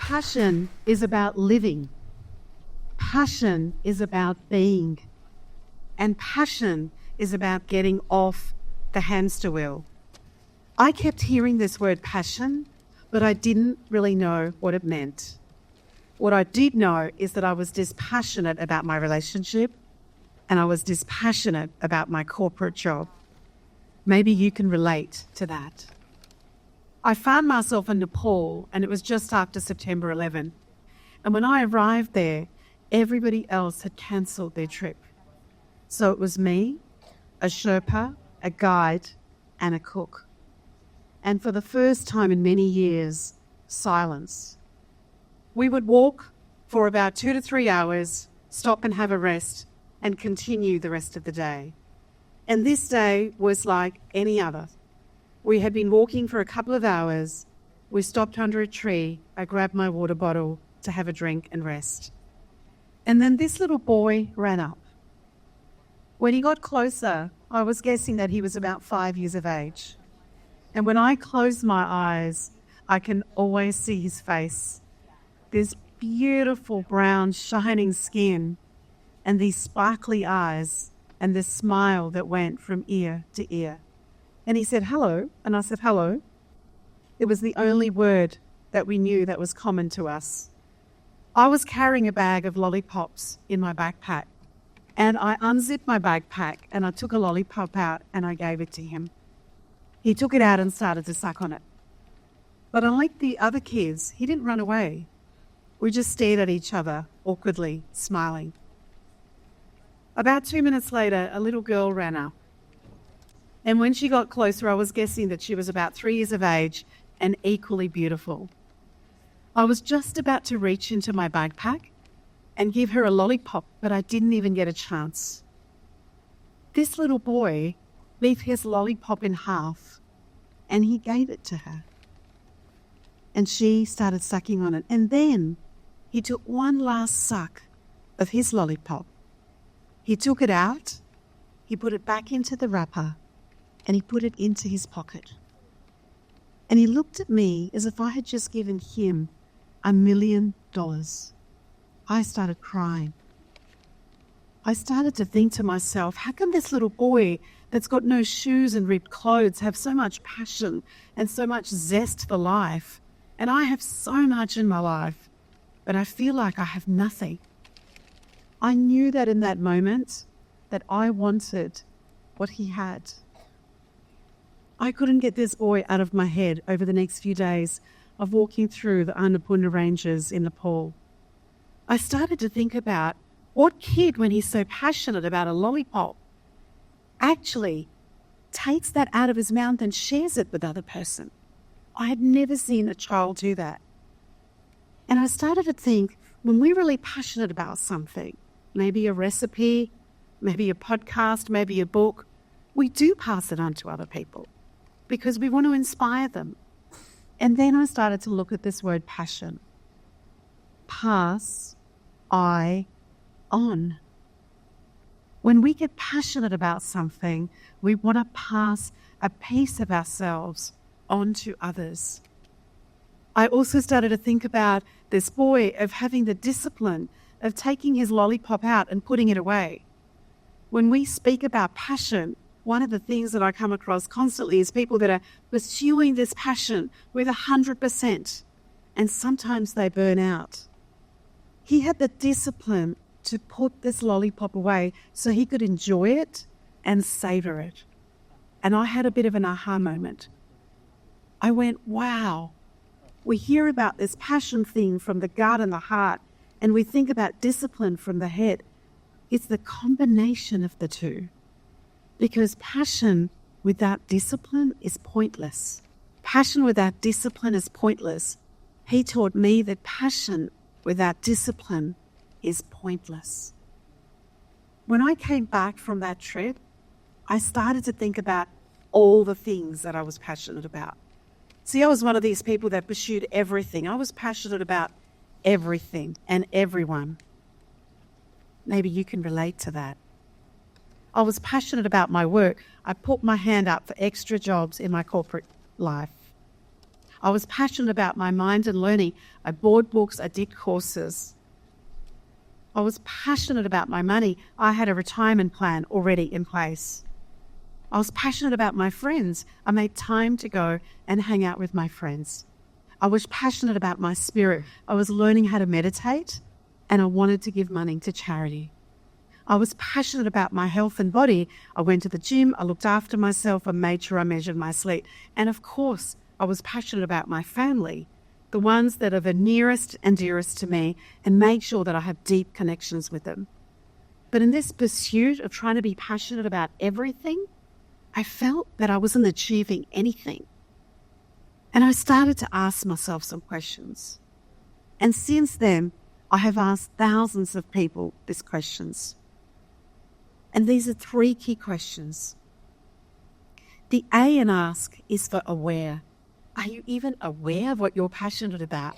Passion is about living. Passion is about being. And passion is about getting off the hamster wheel. I kept hearing this word passion, but I didn't really know what it meant. What I did know is that I was dispassionate about my relationship and I was dispassionate about my corporate job. Maybe you can relate to that. I found myself in Nepal and it was just after September 11. And when I arrived there, everybody else had cancelled their trip. So it was me, a Sherpa, a guide, and a cook. And for the first time in many years, silence. We would walk for about 2 to 3 hours, stop and have a rest, and continue the rest of the day. And this day was like any other. We had been walking for a couple of hours. We stopped under a tree. I grabbed my water bottle to have a drink and rest. And then this little boy ran up. When he got closer, I was guessing that he was about 5 years of age. And when I close my eyes, I can always see his face. This beautiful brown shining skin and these sparkly eyes and this smile that went from ear to ear. And he said, "Hello." And I said, "Hello." It was the only word that we knew that was common to us. I was carrying a bag of lollipops in my backpack. And I unzipped my backpack and I took a lollipop out and I gave it to him. He took it out and started to suck on it. But unlike the other kids, he didn't run away. We just stared at each other, awkwardly, smiling. About 2 minutes later, a little girl ran up. And when she got closer, I was guessing that she was about 3 years of age and equally beautiful. I was just about to reach into my backpack and give her a lollipop, but I didn't even get a chance. This little boy left his lollipop in half and he gave it to her. And she started sucking on it. And then he took one last suck of his lollipop. He took it out, he put it back into the wrapper, and he put it into his pocket. And he looked at me as if I had just given him $1 million. I started crying. I started to think to myself, how come this little boy that's got no shoes and ripped clothes have so much passion and so much zest for life? And I have so much in my life, but I feel like I have nothing. I knew that in that moment that I wanted what he had. I couldn't get this boy out of my head over the next few days of walking through the Annapurna Ranges in Nepal. I started to think about what kid, when he's so passionate about a lollipop, actually takes that out of his mouth and shares it with other person. I had never seen a child do that. And I started to think, when we're really passionate about something, maybe a recipe, maybe a podcast, maybe a book, we do pass it on to other people because we want to inspire them. And then I started to look at this word passion. Pass, on. When we get passionate about something, we want to pass a piece of ourselves on to others. I also started to think about this boy of having the discipline of taking his lollipop out and putting it away. When we speak about passion, one of the things that I come across constantly is people that are pursuing this passion with 100%, and sometimes they burn out. He had the discipline to put this lollipop away so he could enjoy it and savor it. And I had a bit of an aha moment. I went, wow, we hear about this passion thing from the gut and the heart, and we think about discipline from the head. It's the combination of the two. Because passion without discipline is pointless. Passion without discipline is pointless. He taught me that passion without discipline is pointless. When I came back from that trip, I started to think about all the things that I was passionate about. See, I was one of these people that pursued everything. I was passionate about everything and everyone. Maybe you can relate to that. I was passionate about my work. I put my hand up for extra jobs in my corporate life. I was passionate about my mind and learning. I bought books, I did courses. I was passionate about my money. I had a retirement plan already in place. I was passionate about my friends. I made time to go and hang out with my friends. I was passionate about my spirit. I was learning how to meditate, and I wanted to give money to charity. I was passionate about my health and body. I went to the gym, I looked after myself, I made sure I measured my sleep. And of course, I was passionate about my family, the ones that are the nearest and dearest to me, and made sure that I have deep connections with them. But in this pursuit of trying to be passionate about everything, I felt that I wasn't achieving anything. And I started to ask myself some questions. And since then, I have asked thousands of people these questions. And these are 3 key questions. The A in ask is for aware. Are you even aware of what you're passionate about?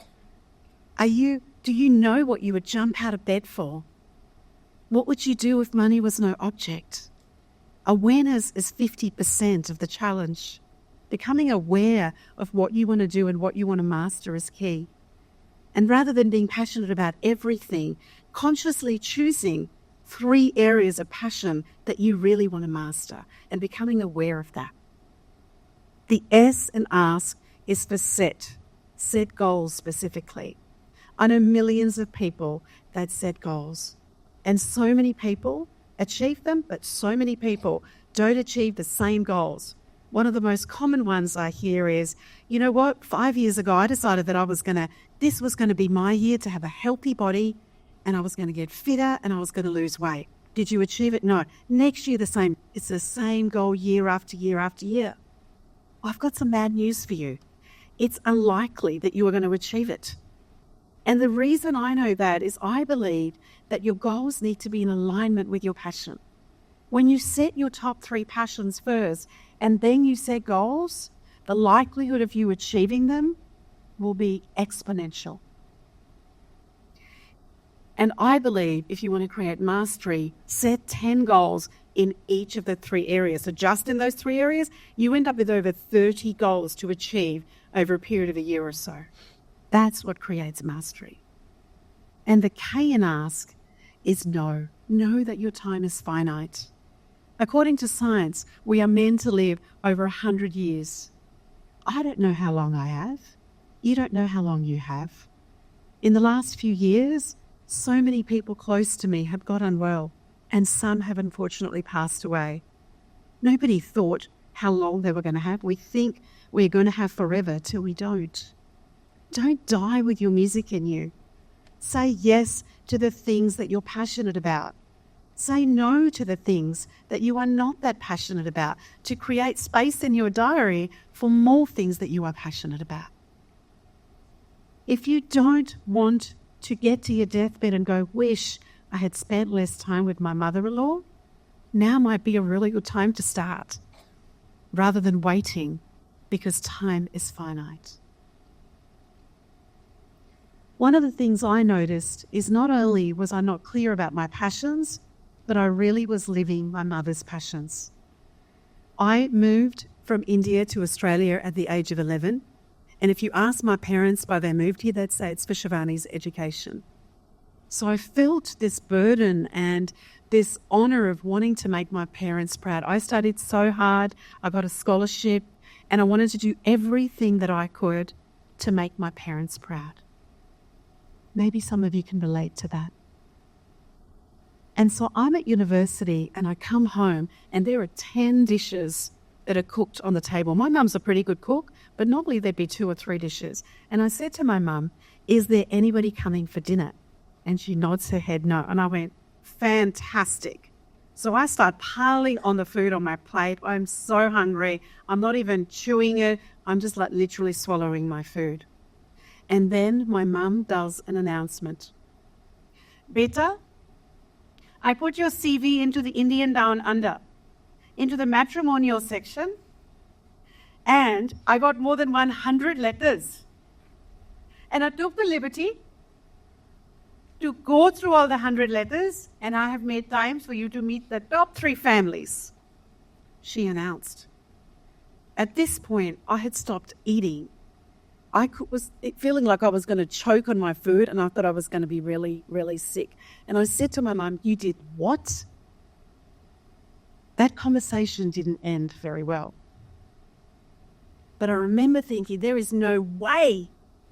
Do you know what you would jump out of bed for? What would you do if money was no object? Awareness is 50% of the challenge. Becoming aware of what you want to do and what you want to master is key. And rather than being passionate about everything, consciously choosing 3 areas of passion that you really want to master and becoming aware of that. The S in ask is for set goals specifically. I know millions of people that set goals, and so many people achieve them, but so many people don't achieve the same goals. One of the most common ones I hear is, you know what, 5 years ago I decided that this was going to be my year to have a healthy body, and I was going to get fitter and I was going to lose weight. Did you achieve it? No. Next year the same. It's the same goal year after year after year. I've got some bad news for you. It's unlikely that you are going to achieve it. And the reason I know that is I believe that your goals need to be in alignment with your passion. When you set your top 3 passions first and then you set goals, the likelihood of you achieving them will be exponential. And I believe if you want to create mastery, set 10 goals in each of the 3 areas. So just in those 3 areas, you end up with over 30 goals to achieve over a period of a year or so. That's what creates mastery. And the K in ask is know. Know that your time is finite. According to science, we are meant to live over 100 years. I don't know how long I have. You don't know how long you have. In the last few years, so many people close to me have got unwell, and some have unfortunately passed away. Nobody thought how long they were going to have. We think we're going to have forever till we don't. Don't die with your music in you. Say yes to the things that you're passionate about. Say no to the things that you are not that passionate about, to create space in your diary for more things that you are passionate about. If you don't want to get to your deathbed and go, wish I had spent less time with my mother-in-law, now might be a really good time to start, rather than waiting, because time is finite. One of the things I noticed is not only was I not clear about my passions, but I really was living my mother's passions. I moved from India to Australia at the age of 11. And if you ask my parents why they moved here, they'd say it's for Shivani's education. So I felt this burden and this honour of wanting to make my parents proud. I studied so hard, I got a scholarship, and I wanted to do everything that I could to make my parents proud. Maybe some of you can relate to that. And so I'm at university and I come home and there are 10 dishes that are cooked on the table. My mum's a pretty good cook, but normally there'd be 2 or 3 dishes. And I said to my mum, is there anybody coming for dinner? And she nods her head no. And I went, fantastic. So I start piling on the food on my plate. I'm so hungry. I'm not even chewing it. I'm just like literally swallowing my food. And then my mum does an announcement. Beta, I put your CV into the Indian Down Under, into the matrimonial section, and I got more than 100 letters. And I took the liberty to go through all the 100 letters, and I have made time for you to meet the top 3 families, she announced. At this point, I had stopped eating, was feeling like I was going to choke on my food, and I thought I was going to be really, really sick. And I said to my mum, "You did what?" That conversation didn't end very well. But I remember thinking, there is no way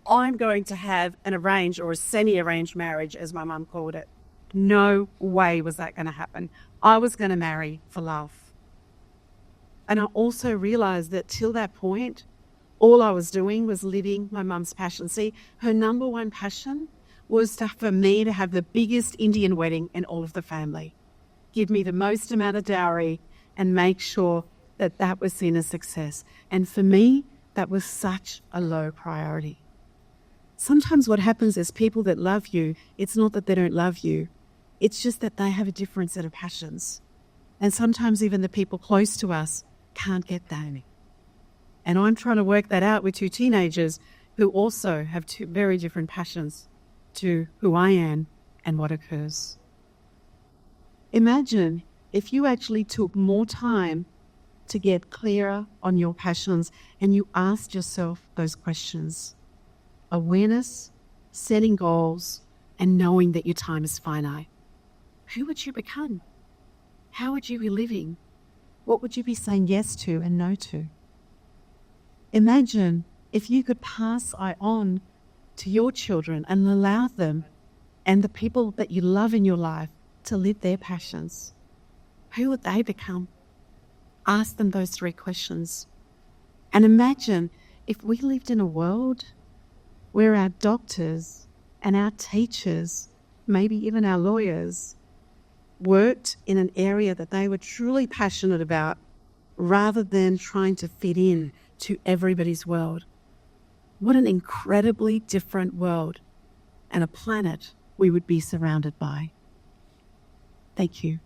I'm going to have an arranged or a semi-arranged marriage, as my mum called it. No way was that going to happen. I was going to marry for love. And I also realised that till that point, all I was doing was living my mum's passion. See, her number one passion was for me to have the biggest Indian wedding in all of the family. Give me the most amount of dowry and make sure that that was seen as success. And for me, that was such a low priority. Sometimes what happens is people that love you, it's not that they don't love you. It's just that they have a different set of passions. And sometimes even the people close to us can't get that. And I'm trying to work that out with two teenagers who also have two very different passions to who I am and what occurs. Imagine if you actually took more time to get clearer on your passions and you asked yourself those questions. Awareness, setting goals, and knowing that your time is finite. Who would you become? How would you be living? What would you be saying yes to and no to? Imagine if you could pass on to your children and allow them and the people that you love in your life to live their passions. Who would they become? Ask them those 3 questions. And imagine if we lived in a world where our doctors and our teachers, maybe even our lawyers, worked in an area that they were truly passionate about rather than trying to fit in to everybody's world. What an incredibly different world and a planet we would be surrounded by. Thank you.